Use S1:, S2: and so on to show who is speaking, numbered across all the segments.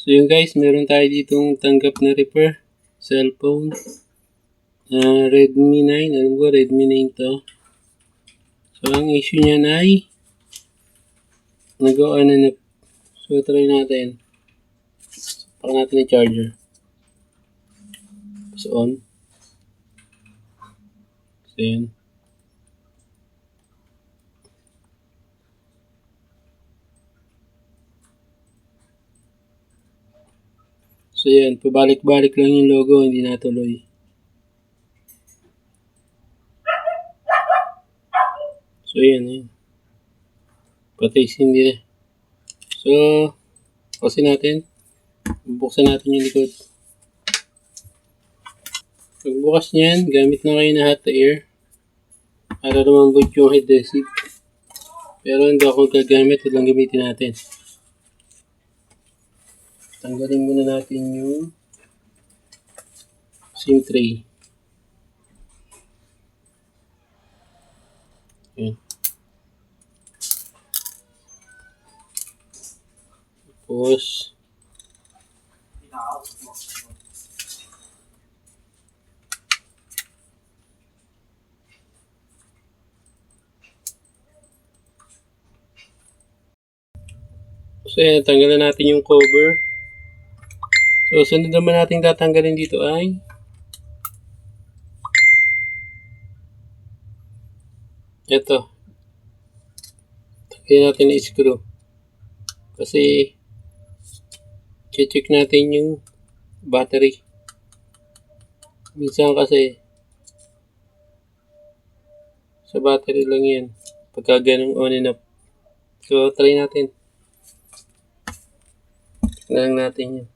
S1: So yun guys, meron tayo ditong tanggap na repair. Cellphone. Redmi 9. Alam ko, Redmi 9 to. So ang issue niyan ay nag-on and off. So try natin. Pakan natin yung charger. So on. So yun. So yan, pabalik-balik lang yung logo, hindi natuloy. So yan. Patay hindi na. So, kasi natin. Buksan natin yung likod. Pagbukas niyan, gamit na kayo na hot air. Para lumambot yung head adhesive. Pero hindi ako gagamit, ito lang gamitin natin. Tanggalin muna natin yung SIM tray. Ayan. Tapos, so ayan, tanggalan natin yung cover. So, sunod naman natin tatanggalin dito ay ito. Tanggalin natin na screw. Kasi, check natin yung battery. Minsan kasi, sa battery lang yan. Pagka ganun on and off. So, try natin. Tingnan natin yun.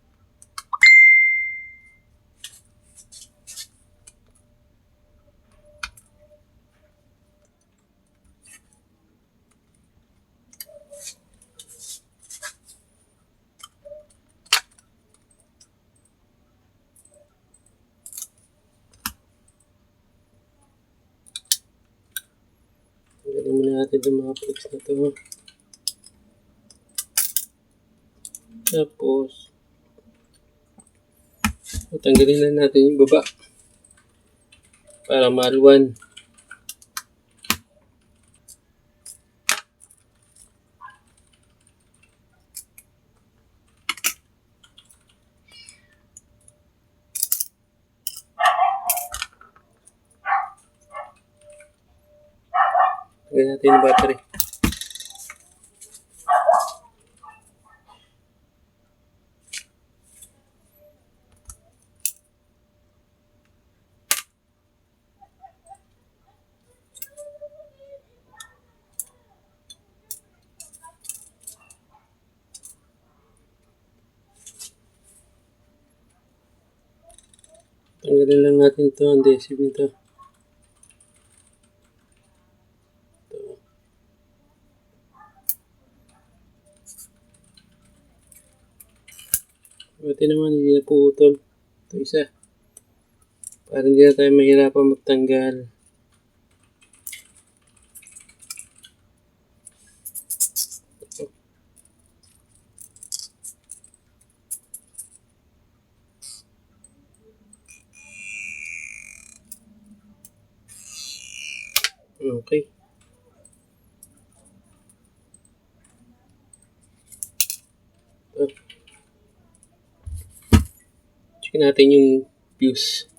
S1: Tanggalin muna natin yung mga plugs na to. Tapos, tanggalin na natin yung baba. Para maluwan. Tanggalin natin yung battery. Tanggalin lang natin ito, ang adhesive nito. Buti naman hindi na putol. Ito isa. Para hindi na tayo mahirapan magtanggal. Okay. Check natin yung fuse.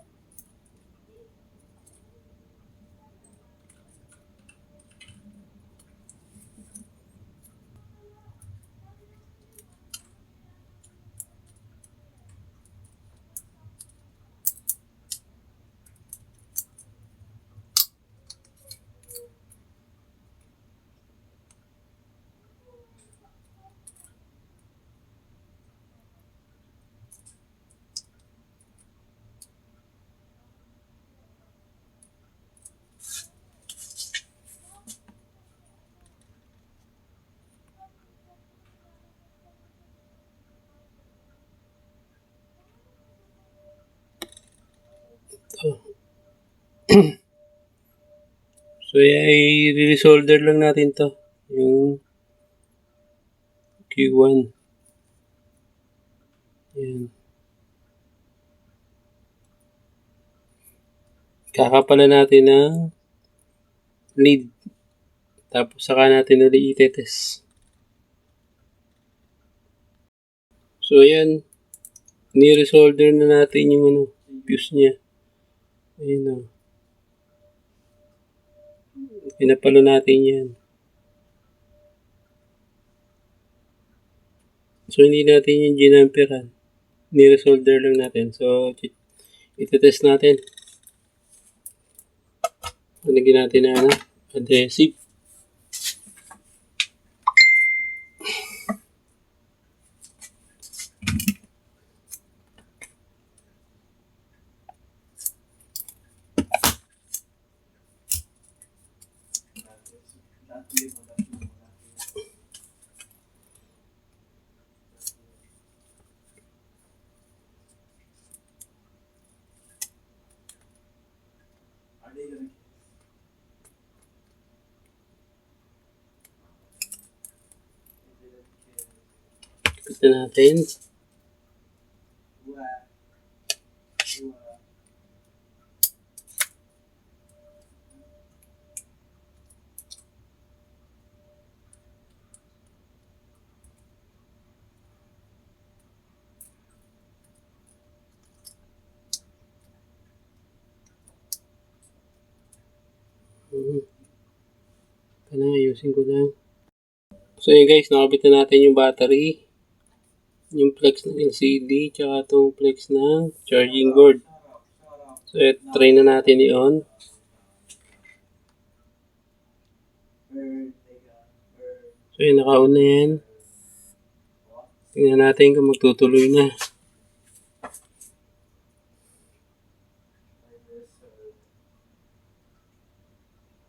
S1: So, i-resolder lang natin to. Yung Q1. Ayan. Kakapalan natin ng lead. Tapos saka natin ulit itetest. So ayan, ni-resolder na natin yung fuse niya. Ayan o. Pinapalo natin yan. So hindi natin yung ginamperan. Ni-resolder lang natin. So itetest natin. Lagyan natin na adhesive. Ito natin. Ito na, ayusin ko lang. So yun guys, nakabit na natin yung battery, yung flex ng LCD, tsaka itong flex ng charging board. So try na natin i-on. So yun, naka-on na yan. Tingnan natin kung magtutuloy na.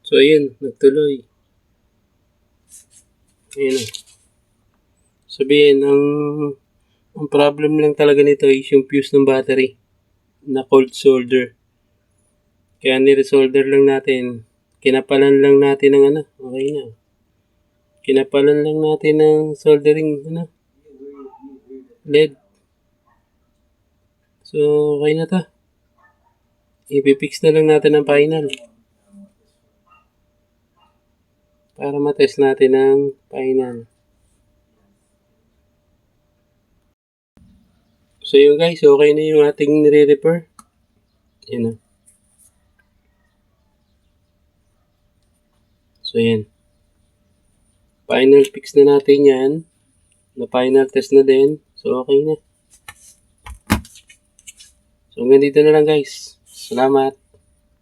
S1: So ayun, nagtuloy. Ayun na. Sabihin, ang problem lang talaga nito is yung fuse ng battery na cold solder. Kaya ni-resolder lang natin. Kinapalan lang natin ng okay na. Kinapalan lang natin ng soldering LED. So okay na to. Ipipix na lang natin ang final. Para matest natin ang final. So yun guys, okay na yung ating nire-repair. Yan na. So yan. Final fix na natin yan. Na final test na din. So okay na. So hanggang dito na lang guys. Salamat.